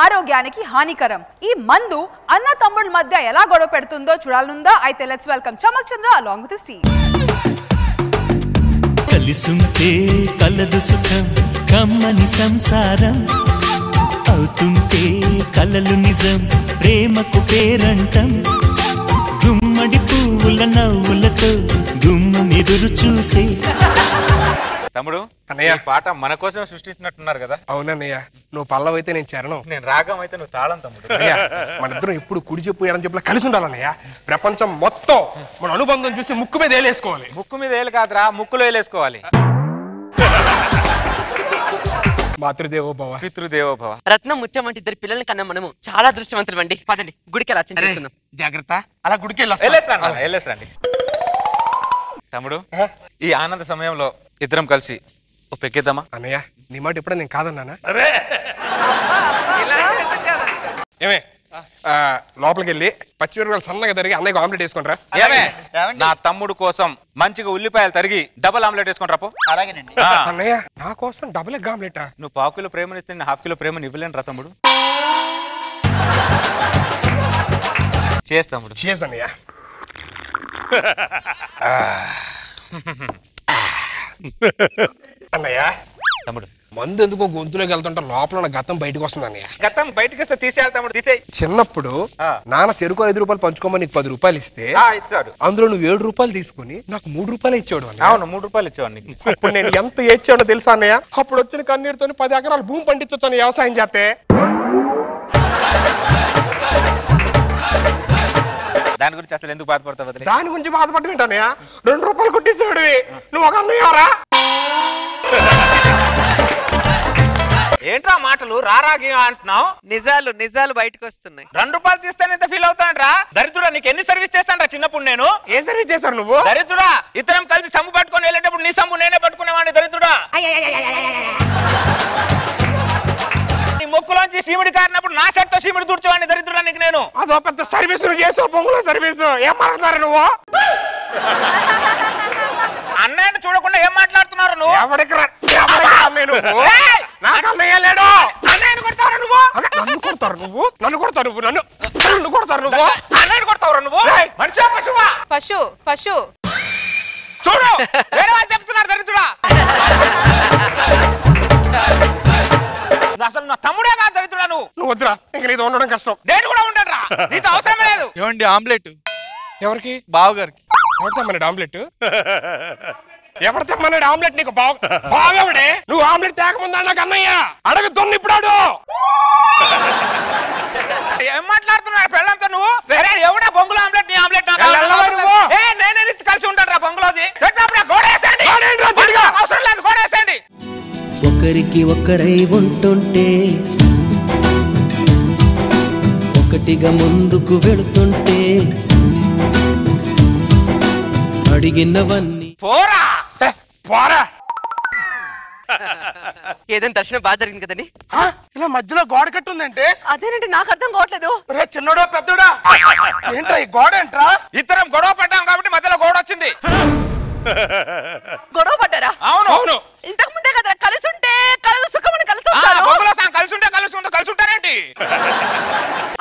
ఆరోగ్యానికి హానికరం. ఈ మందు అన్న తమ్ముళ్ళ మధ్య ఎలా గొడవ పెడుతుందో చూడాలనుందా? అయితే let's welcome Chamak Chandra along with his team. కలిసుంటే కలదు సుఖం కమ్మని సంసారం అవుతుంటే కలలు నిజం ప్రేమకు పేరంటం గుమ్మడి పువ్వుల నవ్వులతో గుమ్మం ఎదురు చూసే తమ్ముడు అన్నయ్య పాట మన కోసం సృష్టించినట్టున్నారు కదా. అవునన్నయ్య, నువ్వు పల్లవి అయితే నేను చరణం, నేను రాగం అయితే నువ్వు తాళం. తమ్ముడు మన ఇద్దరం ఎప్పుడు కుడి చెప్పు ఎడం చెప్పులా కలిసి ఉండాలన్నయ్య. ప్రపంచం మొత్తం మన అనుబంధం చూసి ముక్కు మీద వేలేసుకోవాలి. ముక్కు మీద వేలు కాదురా, ముక్కులో వేలేసుకోవాలి. మాతృదేవో భవ పితృదేవో భవ. రత్నం ముత్యం వంటి ఇద్దరు పిల్లల్ని కన్నా మనము చాలా అదృష్టవంతులు అండి. పదండి గుడికి వెళ్ళి జాగ్రత్త, అలా గుడికి వెళ్ళేసరండి. తమ్ముడు ఈ ఆనంద సమయంలో ఇద్దరం కలిసి ఓ పెక్కిద్దామా? అన్నయ్య నీ మాట ఇప్పుడే నేను కాదన్నానా? ఏమే లోపలికి వెళ్ళి పచ్చిమిరపకాయలు సన్నగా తరిగి అన్నయ్యకు ఆమ్లెట్ వేసుకుంటారా? నా తమ్ముడు కోసం మంచిగా ఉల్లిపాయలు తరిగి డబల్ ఆమ్లెట్ వేసుకుంటారా? అలాగేనండి. అన్నయ్య నా కోసం డబుల్ ఎగ్ ఆమ్లెట్. నువ్వు 1/2 కిలో ప్రేమనిస్తే నేను 1/2 కిలో ప్రేమని ఇవ్వలేను రా తమ్ముడు. చేస్తాముడు చేస్ అన్నయ్య. అన్నయ్య తమ్ముడు మందు ఎందుకో గొంతులోకి వెళ్తుంటే లోపల ఉన్న గతం బయటకు వస్తుంది అన్నయ్య. గతం బయటకి వస్తే తీసేయాలి తమ్ముడు, తీసేయి. చిన్నప్పుడు నాన్న చెరుకు 5 రూపాయలు పంచుకోమని నీకు 10 రూపాయలు ఇస్తే ఇచ్చాడు. అందులో నువ్వు 7 రూపాయలు తీసుకుని నాకు 3 రూపాయలు ఇచ్చాడు. అవును, 3 రూపాయలు ఇచ్చేవాడిని. అప్పుడు నేను ఎంత ఏడ్చానో తెలుసా అన్నయ్య? అప్పుడు వచ్చిన కన్నీరుతో 10 ఎకరాలు భూమి పండించొచ్చు వ్యవసాయం చేస్తే. దాని గురించి అసలు ఎందుకు బాధపడతావు? దాని గురించి బాధపడటం ఏంటన్నయ్య? 2 రూపాయలు కొట్టేసాడు నువ్వు ఒక అన్నయ్యరా? ఏంట్రా మాటలు రారాగి అంటున్నావు? నిజాలు నిజాలు బయటకు వస్తున్నాయి. 2 రూపాయలు తీస్తాను ఎంత ఫీల్ అవుతానరా? దరిద్రుడా, నీకు ఎన్ని సర్వీస్ చేస్తాను రా చిన్నప్పుడు నేను? ఏ సర్వీస్ చేశారు నువ్వు? దరిద్రుడా, ఇద్దరం కలిసి సమ్ము పట్టుకొని వెళ్ళేటప్పుడు నీ సమ్ము నేనే పట్టుకునేవాడిని. దరిద్రుడా, నీ మొక్కులోంచి సీముడి కారినప్పుడు నా సెట్ తో సీముడి దూర్చేవాడిని. దరిద్రుడా, నీకు నేను అదో పెద్ద సర్వీస్ చేసావు, పొంగుల సర్వీస్. ఏం మాట్లాడతారు నువ్వు? అన్నయ్యను చూడకుండా ఏం మాట్లాడుతున్నారు నువ్వు? నాకు అన్నయ్య లేడు. అన్నయ్యను కొడతావు నువ్వు? నన్ను కొడతారు నువ్వు? నన్ను కొడతారు నువ్వు? నన్ను కొడతారు నువ్వు? అన్నయ్యను కొడతావు నువ్వు? మనిషి పశువా? పశు పశు చూడు, వేరే వాళ్ళు చెప్తున్నారు. దరిద్రుడా, అసలు నా తమ్ముడే కాదు. దరిద్రుడా, నువ్వు వద్దురా, ఇంక నీతో ఉండడం కష్టం. నేను కూడా ఉండరా, నీతో అవసరం లేదు. ఏమండి ఆమ్లెట్? ఎవరికి? బావగారికి. ఎవరు తెమ్మన్నాడు ఆమ్లెట్? ఎవరు తెమ్మన్నాడు ఆమ్లెట్? నీకు బావెవడే? నువ్వు ఆమ్లెట్ తేకముందా నాకు అన్నయ్య అడగ ఇప్పుడు. ఏం మాట్లాడుతున్నాడు పెళ్ళంతో నువ్వు? వేరే ఎవడా బొంగులో ఆమ్లెట్? నీ ఆమ్లెట్ నేనే కలిసి ఉంటాడు రా బొంగులోది. అవసరం లేదు, గోడేసేయండి. ఒకరికి ఒకరై ఉంటుంటే ఒకటిగా ముందుకు వెళుతుంటే అడిగినవన్నీ పోరా పోరా. ఏదైనా దర్శనం బాగా జరిగింది కదండి? ఇలా మధ్యలో గోడ కట్టుందంటే అదేనండి, నాకు అర్థం కావట్లేదు. చిన్నోడా పెద్దోడా ఏంట్రా ఈ గోడ? ఏంట్రా? ఇద్దరం గొడవ పడ్డాం కాబట్టి మధ్యలో గోడ వచ్చింది. గొడవ పడ్డారా? అవును అవును. ఇంతకు ముందే కదా కలిసి ఉంటే కలదు సుఖమని కలిసి బొంగులో కలిసి ఉంటారేంటి?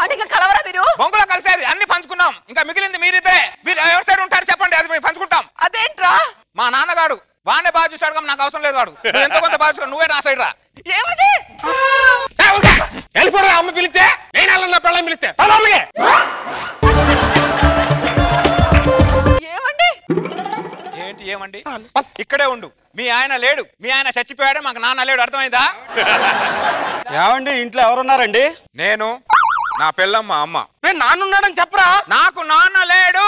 అంటే కలవరా మీరు? బొంగులో కలిసేది అన్ని పంచుకున్నాం. ఇంకా మిగిలింది మీరిద్దరే. మీరు ఎవరి సైడ్ ఉంటారు చెప్పండి, అది మేము పంచుకుంటాం. అదేంట్రా? మా నాన్నగాడు వాడినే బాగా చూసాడు, నాకు అవసరం లేదు. వాడు ఎంత కొంత బాగా చూసాడు, నువ్వే నా సైడ్ రా. ఏమిటి? వెళ్ళిపోరా. అమ్మ పిలిస్తే నేను వెళ్ళన్నా, పెళ్ళం పిలిస్తే ఏమండి? ఏంటి ఏమండి? ఇక్కడే ఉండు. మీ ఆయన లేడు, మీ ఆయన చచ్చిపోయాడు, మాకు నాన్న లేడు. అర్థమైందా? ఏమండి ఇంట్లో ఎవరున్నారండి? నేను, నా పెళ్ళమ్మ, అమ్మ. నేను నాన్నున్నాడని చెప్పరా? నాకు నాన్న లేడు.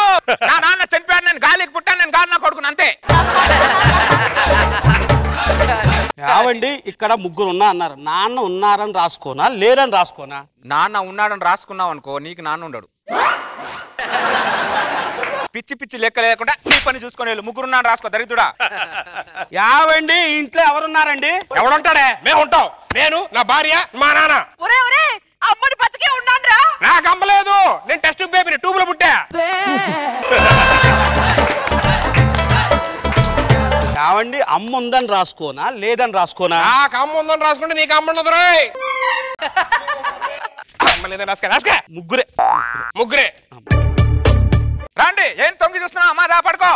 నా నాన్న చనిపోయాడు, నేను గాలికి పుట్టాను, నేను గాలి నా కొడుకును, అంతే. ఏమండి ఇక్కడ 3 ఉన్నా అన్నారు. నాన్న ఉన్నారని రాసుకోనా లేరని రాసుకోనా? నాన్న ఉన్నాడని రాసుకున్నావు అనుకో, నీకు నాన్న ఉండడు. పిచ్చి పిచ్చి లెక్క లేకుండా ఈ పని చూసుకొని 3 ఉన్నాడు రాసుకో. దరిద్రుడా, ఏమండి ఇంట్లో ఎవరున్నారండి? ఎవడుంటాడే? మేము ఉంటాం. నేను, నా భార్య, మా నాన్న. అమ్మని బతికే ఉన్నాను రా. నాకు అమ్మలేదు, నేను టెస్ట్ బేబీని, ట్యూబ్ లో పుట్టా. ఏమండి అమ్మ ఉందని రాసుకోనా లేదని రాసుకోనా? నాకు అమ్మ ఉందని రాసుకుంటే నీకు అమ్మ ఉండదు. లేదా రాసుక ముగ్గురే. ముగ్గురే రండి. ఏం తొంగి చూస్తున్నావు? అమ్మా దా పడుకో.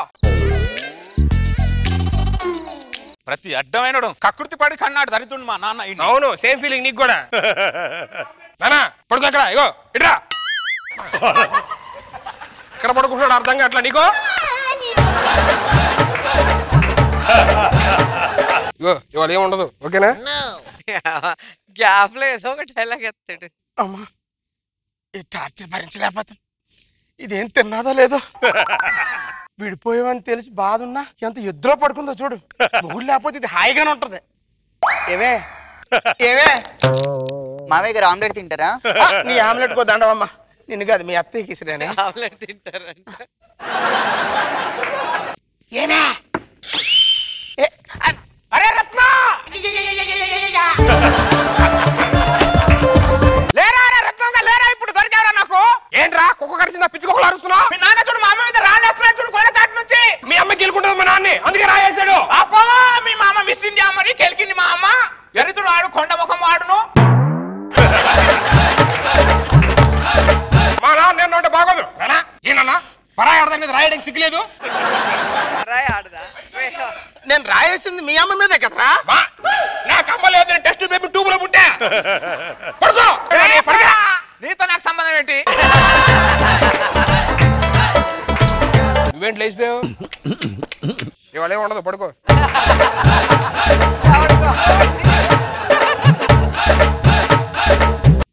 ప్రతి అడ్డమైన కకృతి పడి కన్నాడు దరిద్రుడు మా నాన్న. అవును, సేమ్ ఫీలింగ్ నీకు కూడా. నానా పడుకో అక్కడ. ఇగో ఇట్రా. ఇక్కడ పడుకుంటున్నాడు అర్థం కావట్లా నీకో? ఇగో ఇవాళ ఏముండదు, ఓకేనా? గ్యాప్ లో ఏదో ఒక డైలాగ్ ఎత్తాడు. అమ్మా ఈ టార్చర్ భరించలేకపోతాను. ఇదేం తిన్నాదో లేదో. విడిపోయావని తెలిసి బాధ ఉన్నా ఎంత ఎద్దులో పడుకుందో చూడు. మొగుడు లేకపోతే ఇది హాయిగానే ఉంటది. ఏవే ఏవే మావయ్య గారు ఆమ్లెట్ తింటారా? నీ ఆమ్లెట్ కో దండవమ్మా. నిన్ను కాదు మీ అత్తయ్యకి ఇసిరేనే. ఆమ్లెట్ తింటారంట. ఏమే అరే రత్న లేరా? అరే రత్నంగా లేరా? ఇప్పుడు దొరికారా నాకు? ఏంట్రా కుక్క కరిచిందా? పిచ్చి కుక్కలు అరుస్తున్నావు? మీ నాన్న చూడు మా అమ్మ మీద రాళ్ళేస్తున్నాడు చూడు గోడ చాటు నుంచి. మీ అమ్మ గెలుకుంటుంది మా నాన్ని, అందుకే రాయేశాడు. అబ్బో మీ మామ మిస్ ఇండియా మరి గెలికింది మా అమ్మ. ఎరుతుడు ఆడు కొండ ముఖం వాడును. మా నాన్న నేను అంటే బాగోదు. ఏనన్నా పరాయి ఆడదాని మీద రాయడానికి సిగ్గులేదు? నేను రాయేసింది మీ అమ్మ మీదే కదరా. నాకు అమ్మ లేదు, టెస్ట్ బేబీ ట్యూబ్ లో పుట్టా. పడుకో. నీతో నాకు సంబంధం ఏంటి? నువ్వేంటి లేచిపోయావు? ఇవాళ ఏమి ఉండదు, పడుకో.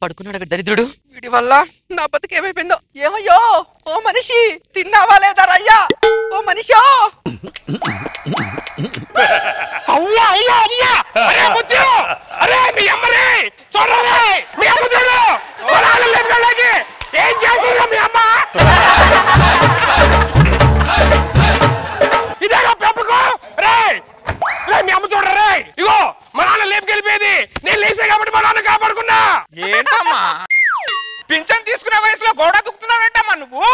పడుకున్నాడు దరిద్రుడు. వీడి వల్ల నా బతుకు ఏమైపోయిందో. ఏమయ్యో ఓ మనిషి, తిన్నావా లేదా రయ్యా? ఓ మనిషో. అవ్వా అయ్యా అయ్యా. అరే బుద్ధి, అరే మీ అమ్మరే చూడరే. మీ అమ్మ చూడు, పొలాలు లేపుకెళ్ళకి ఏం చేసిందా మీ అమ్మ? ఇదేగా పెంపకం. రే మీ అమ్మ చూడరే. ఇగో మా నాన్న లేపుకెళ్ళిపోయేది. నేను లేచే కాబట్టి మా నాన్న కాపాడుకున్నా. ఏంటమ్మా పింఛన్ తీసుకునే వయసులో గోడ దుక్కుతున్నావేంటమ్మా నువ్వు?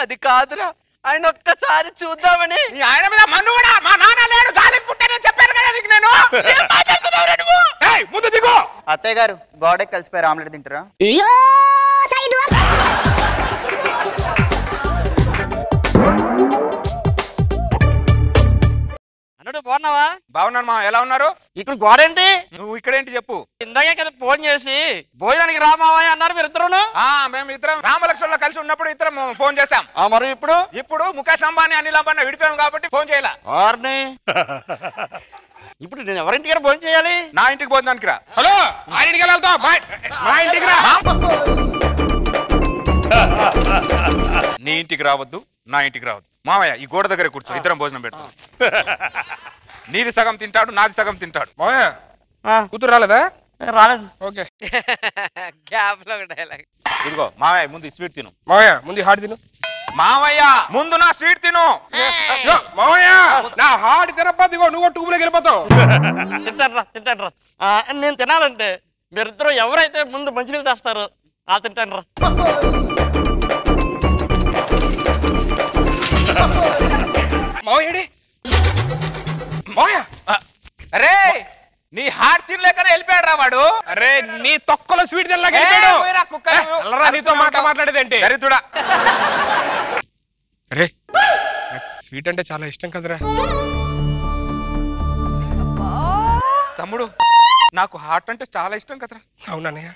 అది కాదురా, ఆయన ఒక్కసారి చూద్దామని. నీ ఆయన మీద మన్ను కూడా. మా నాన్న లేడు, గాలికి పుట్టానని చెప్పాను కదా నీకు నేను. ఏం మాట్లాడుతున్నావురా నువ్వు? ఏయ్ ముందు దిగో. అత్తయ్య గారు గోడకి కలిసిపోయారు ఆమ్లెట్ తింటారా? అన్నాడు బాగున్నావా? బాగున్నాను మా. ఎలా ఉన్నారు? ఇక్కడ గోడ ఏంటి? నువ్వు ఇక్కడేంటి చెప్పు. ఇందాకే కదా ఫోన్ చేసి భోజనానికి రామావయ్య అన్నారు మీరు ఇద్దరును. మేము ఇద్దరం రామలక్ష్మణ్లో కలిసి ఉన్నప్పుడు ఇద్దరం ఫోన్ చేశాం. మరి ఇప్పుడు ముఖేష్ అంబానీ అనిల్ అంబానీ విడిపోయాం కాబట్టి ఫోన్ చేయాల. ఇప్పుడు నేను ఎవరింటికి ఫోన్ చేయాలి? నా ఇంటికి భోజనానికి రా. హలో ఆయన ఇంటికి వెళ్తావు? మా ఇంటికి రా. నీ ఇంటికి రావద్దు, నా ఇంటికి రావద్దు. మామయ్య ఈ గోడ దగ్గర కూర్చో, ఇద్దరం భోజనం పెడతాం. నీది సగం తింటాడు, నాది సగం తింటాడు. మామయ్య కూతురు రాలేదా? రాలేదు. ఓకే. గ్యాప్ లో ఒక డైలాగ్. ఇదిగో మామయ్య ముందు స్వీట్ తిను. మామయ్య ముందు హాట్ తిను. మామయ్య ముందు నా స్వీట్ తిను. మామయ్య నా హాట్ తినప్ప దిగో, నువ్వు ట్యూబ్లోకి వెళ్ళిపోతావు. తింటాను రా. నేను తినాలంటే మీరిద్దరు ఎవరైతే ముందు మంచినీళ్ళు తెస్తారో ఆ తింటాను రా. మామయ్యడి మామయ్య. అరే నీ హార్ట్ తినలేకనే వెళ్ళిపోయాడు రా వాడు. అరే నీ తొక్కలో స్వీట్ తినలేక వెళ్ళిపోయాడు. పోయిరా కుక్క నువ్వు. అల్లరా నీతో మాట్లాడేదేంటి? దరిద్రుడా. అరే నాకు స్వీట్ అంటే చాలా ఇష్టం కదరా. తమ్ముడు నాకు హార్ట్ అంటే చాలా ఇష్టం కదరా. అవునన్నయ్య.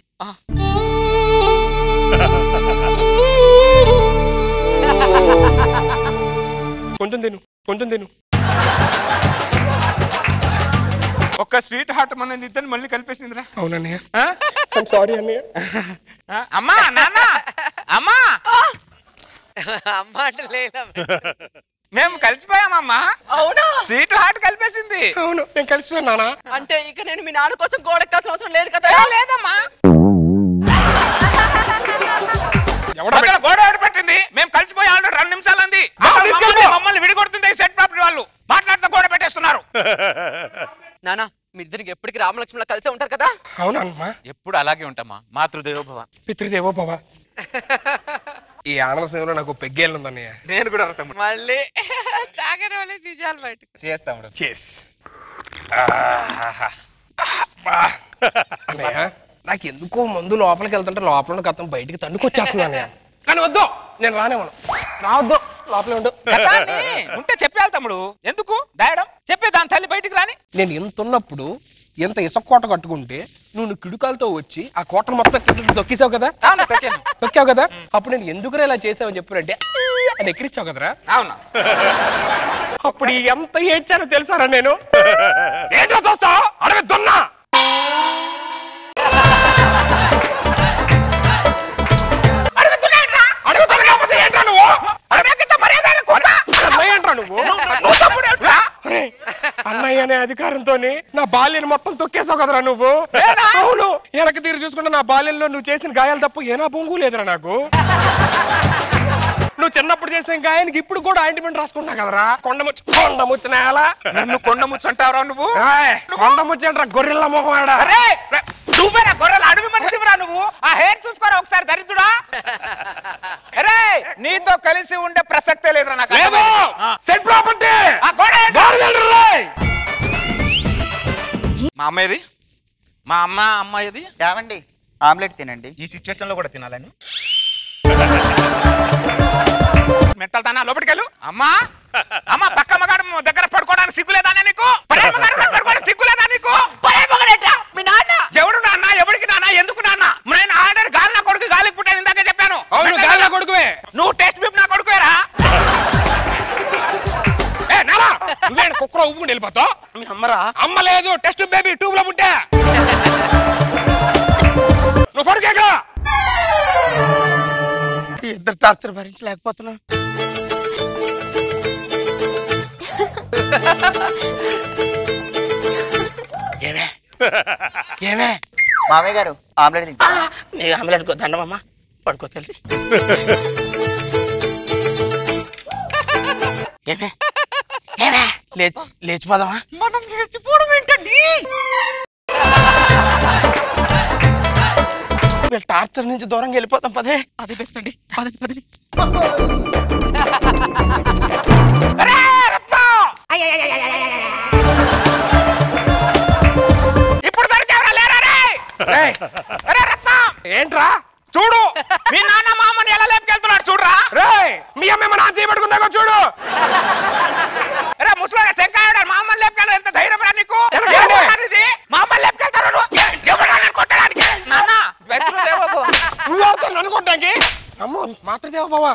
కొంచెం తిను. ఒక్క స్వీట్ హార్ట్ మన ఇద్దరు మళ్ళీ కలిపేసిందిరా. అవునన్నయ్య. సారీ అన్నయ్య. అమ్మా నాన్న అమ్మా అమ్మ అంటే లేదా? మేము కలిసిపోయామమ్మా. అవునా? స్వీట్ హార్ట్ కలిపేసింది. అవును నేను కలిసిపోయాను నాన్న. అంటే ఇక నేను మీ నాన్న కోసం గోడ ఎక్కాల్సిన అవసరం లేదు కదా? లేదమ్మా. ఎవడ గోడ ఏర్పట్టింది. మేము కలిసిపోయి ఆల్రెడీ 2 నిమిషాలు అంది. మమ్మల్ని విడిగొడుతుంది సెట్ ప్రాపర్టీ వాళ్ళు. మాట్లాడుతూ గోడ పెట్టేస్తున్నారు. నానా మీ ఇద్దరికి ఎప్పటికి రామలక్ష్మణులా కలిసే ఉంటారు కదా? అవునమ్మా. ఎప్పుడు అలాగే ఉంటామా. మాతృదేవోభవ పితృదేవో భవ. ఈ ఆనంద సేవలో నాకు పెగ్గేళ్ళు ఉందన్నయ్య. నేను కూడా అర్థం మళ్ళీ తాగని వాళ్ళే నిజాలు బయటకు చేస్తాము. చేస్ అన్నయ్య నాకు ఎందుకో మందు లోపలికి వెళ్తుంటే లోపల ఉన్న గతం బయటికి తన్నుకొచ్చేస్తున్నాను నేను. కానీ వద్దు, నేను రానేమను. రావద్దు, లోపలే ఉండు. ఉంటే చెప్పాలి తమ్ముడు, ఎందుకు దాయడం? చెప్పే దాని తల్లి బయటికి రాని. నేను ఎంత ఉన్నప్పుడు ఎంత ఇసుక కోట కట్టుకుంటే నువ్వు కిడుకాలతో వచ్చి ఆ కోటను మొత్తం తొక్కేసావు కదా, తొక్కావు కదా, అప్పుడు నేను ఎందుకురా ఇలా చేసావని చెప్పారంటే అని ఎక్కిరిచావు కదరా. అవునా? అప్పుడు ఎంత ఏడ్చానో తెలుసారా నేను. ఏంటో చూస్తా అడవి దున్నా. అన్నయ్య అనే అధికారంతో నా బాల్యం మొత్తం తొక్కేసావు కదరా నువ్వు. అవును, వెనక తీరు చూసుకుంటే నా బాల్యంలో నువ్వు చేసిన గాయాలు తప్ప ఏనా బొంగు లేదురా నాకు. నువ్వు చిన్నప్పుడు చేసిన గాయానికి ఇప్పుడు కూడా ఆయింట్మెంట్ రాసుకుంటా కదరా. కొండముచ్చు నేల. నన్ను కొండముచ్చు అంటావురా నువ్వు? కొండముచ్చు అంటారా గొర్రెల మొహం. నువ్వేనా గొర్రెల అడవి మనిషిరా నువ్వు? ఆ హెయిర్ చూసుకోరా ఒకసారి దరిద్రుడా. అరే నీతో కలిసి ఉండే ప్రసక్తే లేదురా నాకు. సెట్ ప్రాపర్టీ మా అమ్మాయిది, మా అమ్మాయిది. ఏమండి ఆమ్లెట్ తినండి. ఈ సిచ్యువేషన్ లో కూడా తినాలని మెంటల్ దానా లోపలికి వెళ్ళు. అమ్మా అమ్మా, పక్క మగాడు దగ్గర పడుకోవడానికి సిగ్గులేదానే నీకు? సిగ్గులేదా నీకు? మీ నాన్న ఎవడు నాన్న? ఎవరికి నాన్న? ఎందుకు నాన్న? నేను ఆల్రెడీ గాలి నా కొడుకు గాలికి పుట్టాను, ఇందాకే చెప్పాను. నా కొడుకువే. నువ్వు టెస్ట్ బిప్ నా కొడుకువేరా? నువ్వేనా కుక్కలో ఉప్పు వెళ్ళిపోతావు? మీ అమ్మరా? అమ్మ లేదు, టెస్ట్ బేబీ ట్యూబ్ లో పుట్టా. నువ్వు కొడుకేగా. ఇద్దరు టార్చర్ భరించలేకపోతున్నా. ఏమే ఏమే మామయ్య గారు ఆమ్లెట్ తింటారా? నీ ఆమ్లెట్ దండమమ్మా, పడుకో తల్లి. ఏమే ఏమే లేచిపోదామా? మనం లేచిపోవడం ఏంటండి? టార్చర్ నుంచి దూరంగా వెళ్ళిపోతాం. పదే అది బెస్ట్ అండి. పదండి పదండి. ఇప్పుడు దొరికేవరా లేరా? ఏంట్రా? చూడు మీ నాన్న మా అమ్మని ఎలా లేపుకెళ్తున్నాడు చూడరా. మీ అమ్మ నా చేయబడుకుందాక చూడు. ముసలి శంకాయ మా అమ్మని లేపుకెళ్ళి ఎంత ధైర్యం రా నీకు? మా అమ్మని లేపుకెళ్తారు కొట్టడానికి. నాన్న నన్ను కొట్టడానికి అమ్మ మాతృదేవ బావా.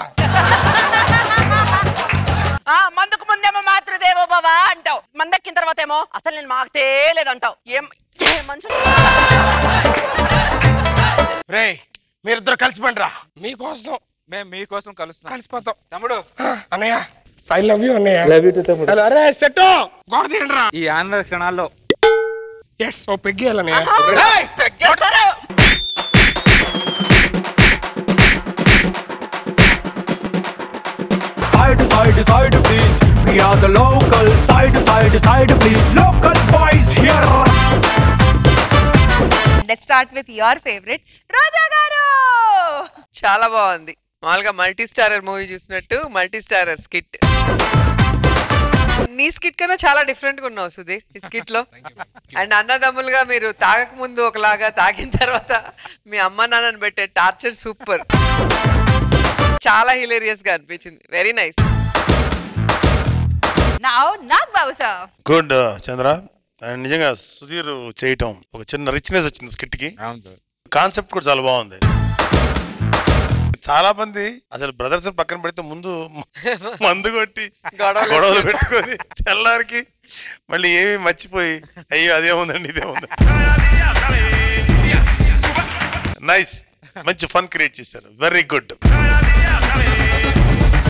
మందుకు ముందేమో మాతృదేవో బావా అంటావు, మందెక్కిన తర్వాత ఏమో అసలు నేను మాకు లేదంటావు. ఏం మనుషులు. రేయ్ మీరిద్దరు కలిసిపోండిరా. మీకోసం మేము మీకోసం కలుస్తాం. కలిసిపోతాం తమ్ముడు. అన్నయ్య ఐ లవ్ యూ అన్నయ్య. లవ్ యూ టు తమ్ముడు. అరే సెట్ గోడ తీయండిరా. ఈ ఆనంద క్షణాల్లో yes oh పెగ్గేయాలన్నయ్య. Side, side, side, please. We are the local. Side, side, side, please. Local boys here. Let's start with your favorite, Raja garu. చాలా బాగుంది. మామూలుగా మల్టీ స్టారర్ మూవీ చూసినట్టు మల్టీ స్టారర్ స్కిట్. నీ skit కన్నా చాలా different గా ఉన్నావు సుధీర్ ఈ స్కిట్ లో. అండ్ అన్నదమ్ములుగా మీరు తాగక ముందు ఒకలాగా, తాగిన తర్వాత మీ అమ్మ నాన్నని పెట్టే టార్చర్ సూపర్. చాలా హిలేరియస్ గా అనిపించింది. Very nice. Now Nag Babu sir. Good Chandra. నిజంగా సుధీర్ చేయటం ఒక చిన్న రిచ్నెస్ వచ్చింది స్కిట్ కి. కాన్సెప్ట్ కూడా చాలా బాగుంది. చాలా మంది అసలు బ్రదర్స్ పక్కన పెడితే ముందు మందు కొట్టి గొడవలు పెట్టుకొని తెల్లారికి మళ్ళీ ఏమి మర్చిపోయి అయ్యో అదేముందండి ఇదేముంది. నైస్, మంచి ఫన్ క్రియేట్ చేశారు. Very good.